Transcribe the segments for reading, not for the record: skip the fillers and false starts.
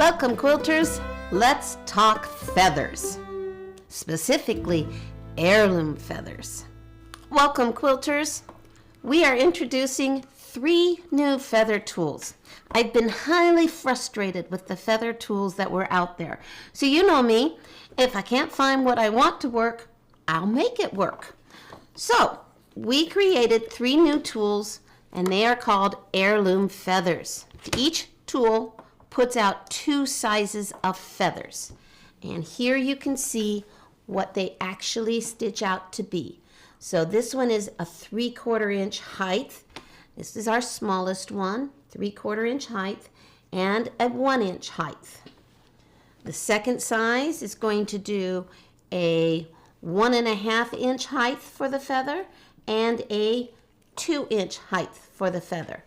Welcome, quilters. Let's talk feathers, specifically heirloom feathers. Welcome, quilters. We are introducing 3 new feather tools. I've been highly frustrated with the feather tools that were out there. So you know me, if I can't find what I want to work, I'll make it work. So we created 3 new tools, and they are called heirloom feathers. Each tool puts out 2 sizes of feathers. And here you can see what they actually stitch out to be. So this one is a 3/4 inch height. This is our smallest one, 3/4 inch height, and a 1 inch height. The second size is going to do a 1.5 inch height for the feather and a 2 inch height for the feather.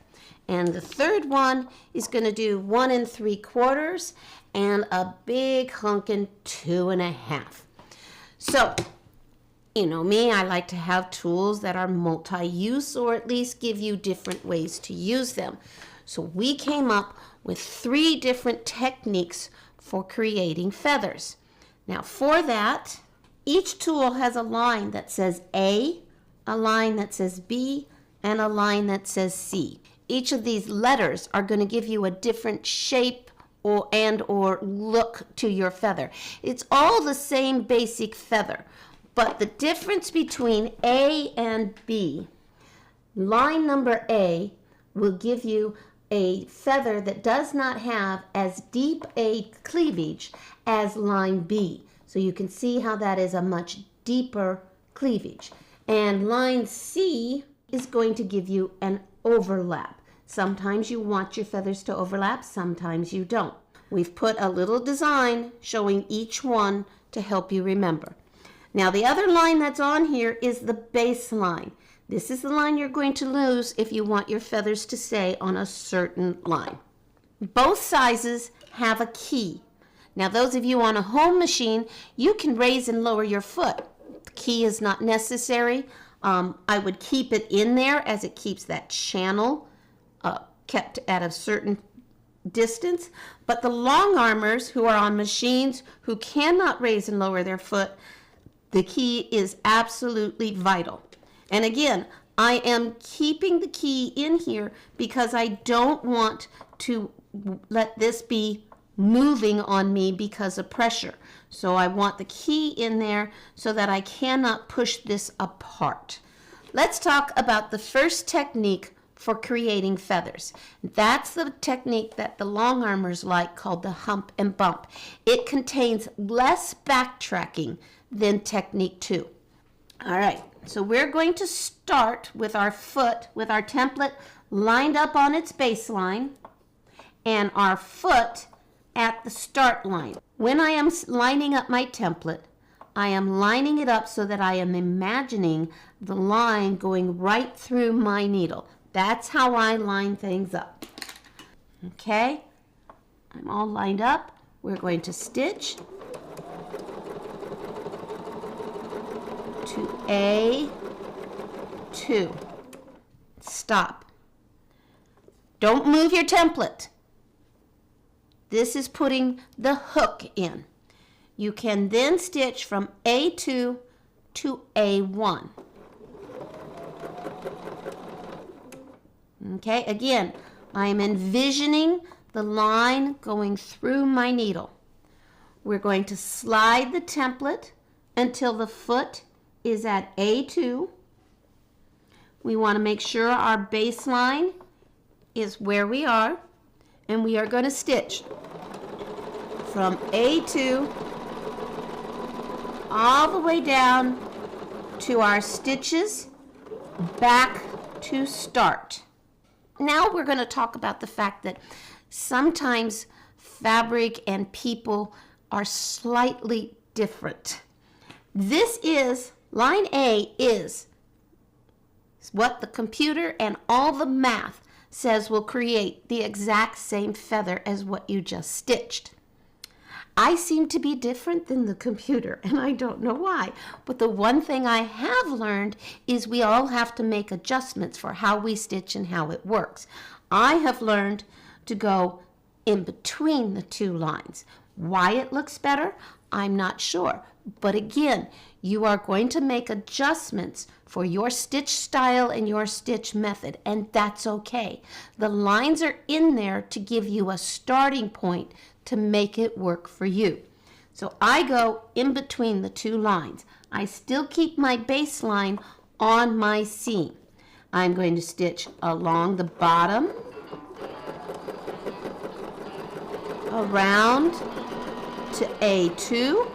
And the third one is going to do 1 3/4 and a big hunkin' 2.5. So, you know me, I like to have tools that are multi-use or at least give you different ways to use them. So we came up with 3 different techniques for creating feathers. Now for that, each tool has a line that says A, a line that says B, and a line that says C. Each of these letters are going to give you a different shape or look to your feather. It's all the same basic feather, but the difference between A and B, line number A will give you a feather that does not have as deep a cleavage as line B. So you can see how that is a much deeper cleavage. And line C is going to give you an overlap. Sometimes you want your feathers to overlap, sometimes you don't. We've put a little design showing each one to help you remember. Now the other line that's on here is the base line. This is the line you're going to lose if you want your feathers to stay on a certain line. Both sizes have a key. Now those of you on a home machine, you can raise and lower your foot. The key is not necessary. I would keep it in there as it keeps that channel kept at a certain distance. But the long armers who are on machines who cannot raise and lower their foot, the key is absolutely vital. And again, I am keeping the key in here because I don't want to let this be moving on me because of pressure. So I want the key in there so that I cannot push this apart. Let's talk about the first technique for creating feathers. That's the technique that the long armers like, called the hump and bump. It contains less backtracking than technique 2. All right, so we're going to start with our foot, with our template lined up on its baseline and our foot at the start line. When I am lining up my template, I am lining it up so that I am imagining the line going right through my needle. That's how I line things up. Okay, I'm all lined up. We're going to stitch to A2. Stop. Don't move your template. This is putting the hook in. You can then stitch from A2 to A1. Okay, again, I am envisioning the line going through my needle. We're going to slide the template until the foot is at A2. We want to make sure our baseline is where we are, and we are going to stitch from A2 all the way down to our stitches back to start. Now we're going to talk about the fact that sometimes fabric and people are slightly different. This is, line A is what the computer and all the math says will create the exact same feather as what you just stitched. I seem to be different than the computer, and I don't know why. But the one thing I have learned is we all have to make adjustments for how we stitch and how it works. I have learned to go in between the two lines. Why it looks better, I'm not sure. But again, you are going to make adjustments for your stitch style and your stitch method, and that's okay. The lines are in there to give you a starting point to make it work for you. So I go in between the two lines. I still keep my baseline on my seam. I'm going to stitch along the bottom, around to A2,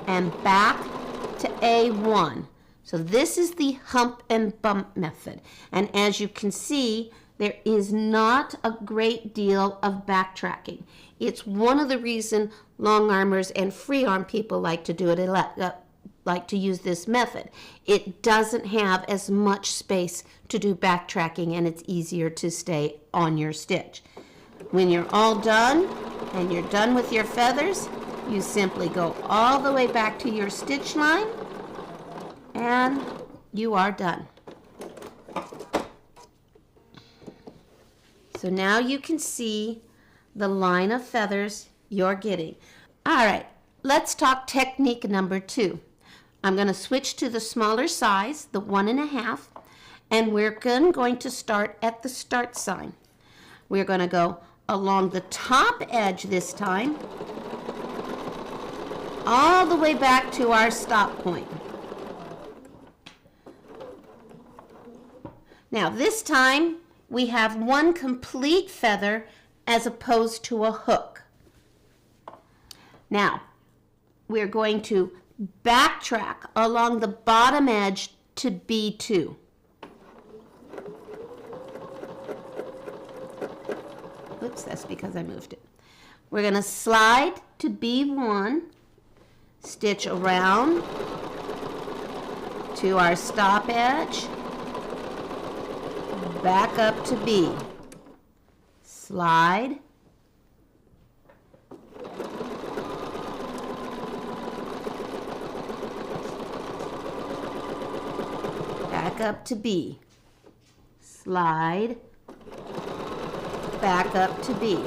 and back to A1. So this is the hump and bump method. And as you can see, there is not a great deal of backtracking. It's one of the reasons long armers and free arm people like to do it, like to use this method. It doesn't have as much space to do backtracking, and it's easier to stay on your stitch. When you're all done and you're done with your feathers, you simply go all the way back to your stitch line and you are done. So now you can see the line of feathers you're getting. All right, let's talk technique number 2. I'm going to switch to the smaller size, the 1.5, and we're going to start at the start sign. We're going to go along the top edge this time, all the way back to our stop point. Now this time we have one complete feather as opposed to a hook. Now we're going to backtrack along the bottom edge to B2. Oops, that's because I moved it. We're going to slide to B1, stitch around to our stop edge, back up to B, slide, back up to B, slide, back up to B.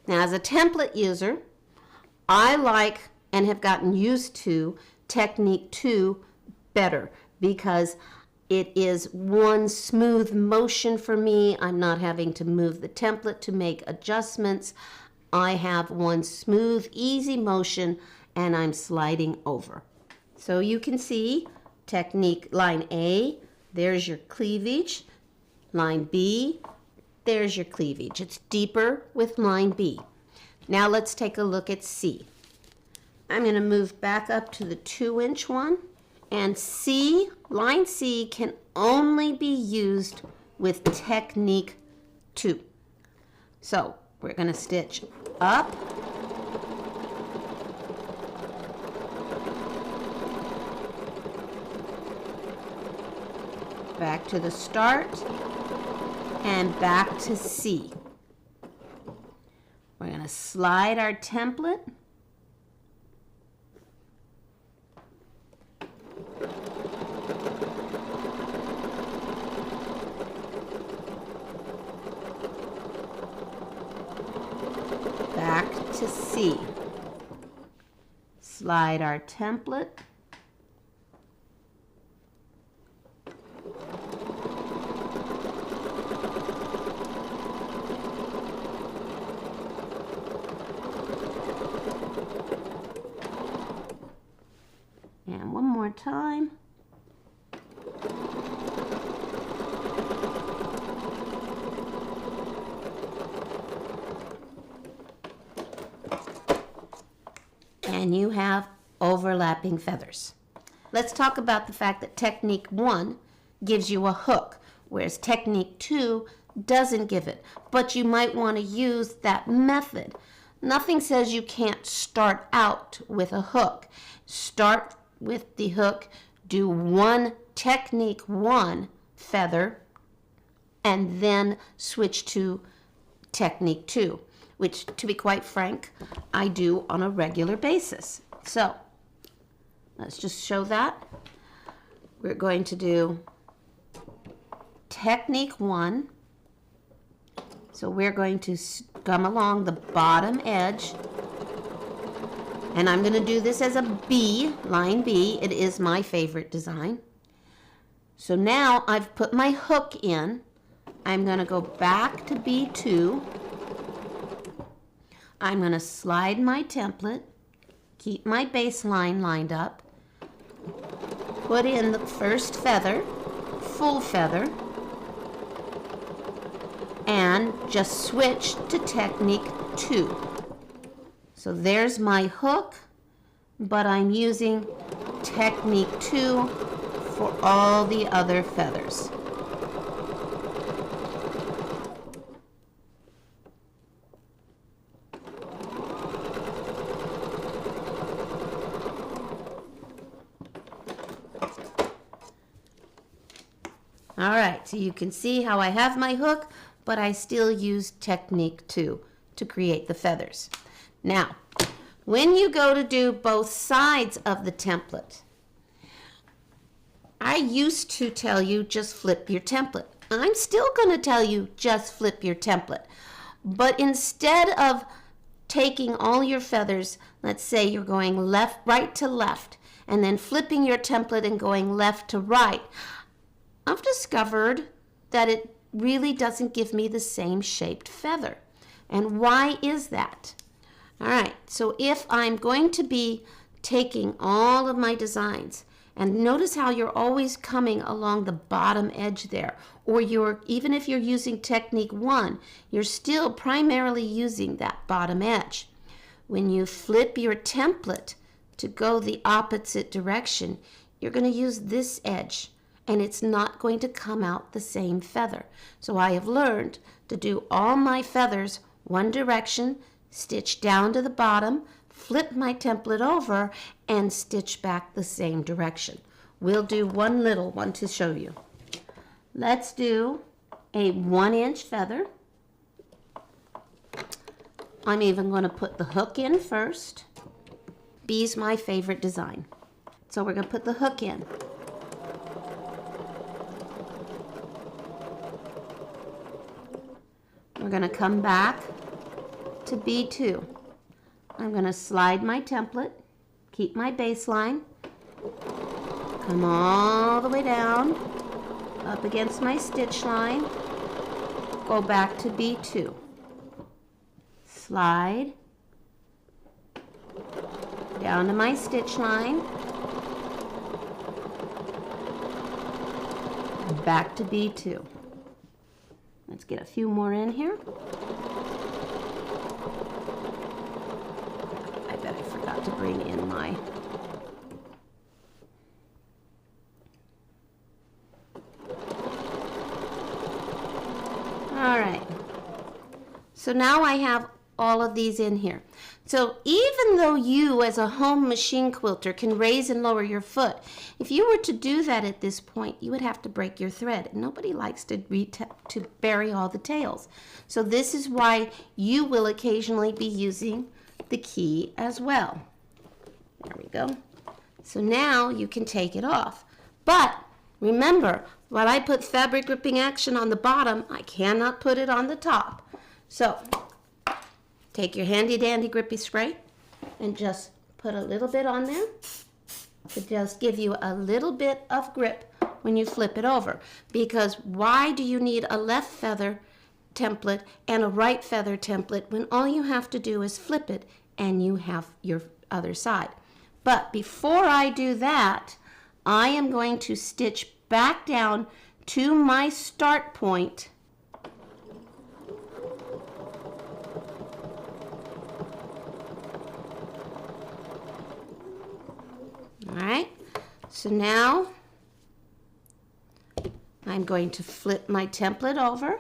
Now, as a template user, I like and have gotten used to technique 2 better because it is one smooth motion for me. I'm not having to move the template to make adjustments. I have one smooth, easy motion, and I'm sliding over. So you can see technique line A, there's your cleavage. Line B, there's your cleavage. It's deeper with line B. Now let's take a look at C. I'm going to move back up to the 2-inch one. And C, line C, can only be used with technique 2. So we're going to stitch up, back to the start, and back to C. We're going to slide our template, back to C. Slide our template, and one more time. And you have overlapping feathers. Let's talk about the fact that technique 1 gives you a hook, whereas technique 2 doesn't give it. But you might want to use that method. Nothing says you can't start out with a hook. Start with the hook, do one technique 1 feather, and then switch to technique 2. which, to be quite frank, I do on a regular basis. So let's just show that. We're going to do technique 1. So we're going to come along the bottom edge, and I'm going to do this as a B, line B. It is my favorite design. So now I've put my hook in. I'm going to go back to B2. I'm going to slide my template, keep my baseline lined up, put in the first feather, full feather, and just switch to technique 2. So there's my hook, but I'm using technique 2 for all the other feathers. All right, so you can see how I have my hook, but I still use technique 2 to create the feathers. Now, when you go to do both sides of the template, I used to tell you just flip your template. I'm still going to tell you just flip your template. But instead of taking all your feathers, let's say you're going right to left, and then flipping your template and going left to right, I've discovered that it really doesn't give me the same shaped feather. And why is that? All right, so if I'm going to be taking all of my designs, and notice how you're always coming along the bottom edge there, or even if you're using technique 1, you're still primarily using that bottom edge. When you flip your template to go the opposite direction, you're going to use this edge, and it's not going to come out the same feather. So I have learned to do all my feathers one direction, stitch down to the bottom, flip my template over, and stitch back the same direction. We'll do one little one to show you. Let's do a 1-inch feather. I'm even going to put the hook in first. B's my favorite design. So we're going to put the hook in. We're going to come back to B2. I'm going to slide my template, keep my baseline, come all the way down, up against my stitch line, go back to B2. Slide, down to my stitch line, back to B2. Let's get a few more in here. I bet I forgot to bring in my all right. So now I have all of these in here. So even though you as a home machine quilter can raise and lower your foot, if you were to do that at this point, you would have to break your thread. Nobody likes to bury all the tails. So this is why you will occasionally be using the key as well. There we go. So now you can take it off. But remember, while I put fabric gripping action on the bottom, I cannot put it on the top. So take your handy dandy grippy spray and just put a little bit on there to just give you a little bit of grip when you flip it over. Because why do you need a left feather template and a right feather template when all you have to do is flip it and you have your other side? But before I do that, I am going to stitch back down to my start point. All right, so now I'm going to flip my template over.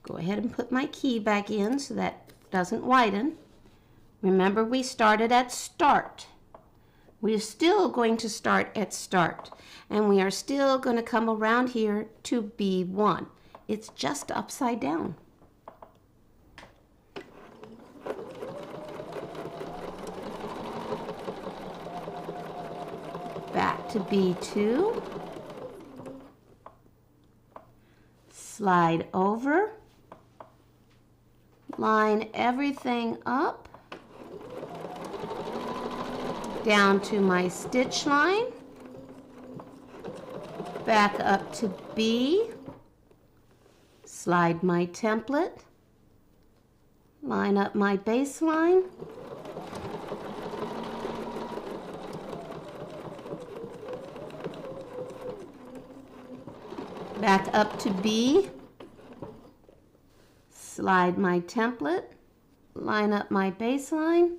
Go ahead and put my key back in so that doesn't widen. Remember, we started at start. We're still going to start at start, and we are still going to come around here to B1. it's just upside down. Back to B2. Slide over. Line everything up. Down to my stitch line. Back up to B. Slide my template. Line up my baseline. Back up to B. Slide my template. Line up my baseline.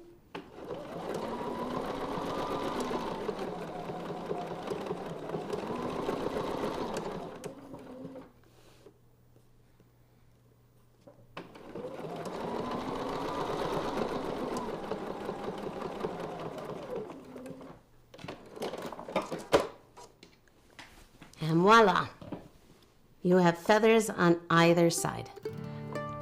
And voila, you have feathers on either side.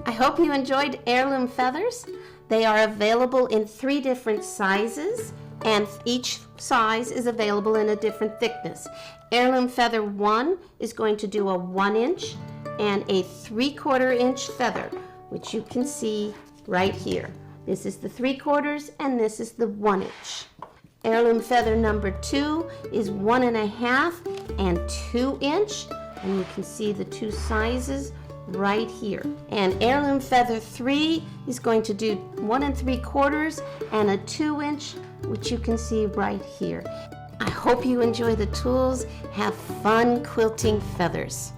I hope you enjoyed heirloom feathers. They are available in 3 different sizes, and each size is available in a different thickness. Heirloom feather 1 is going to do a 1-inch and a 3/4 inch feather, which you can see right here. This is the 3/4 and this is the 1-inch. Heirloom feather number 2 is 1.5 and 2-inch, and you can see the 2 sizes right here. And heirloom feather 3 is going to do 1 3/4 and a 2-inch, which you can see right here. I hope you enjoy the tools. Have fun quilting feathers.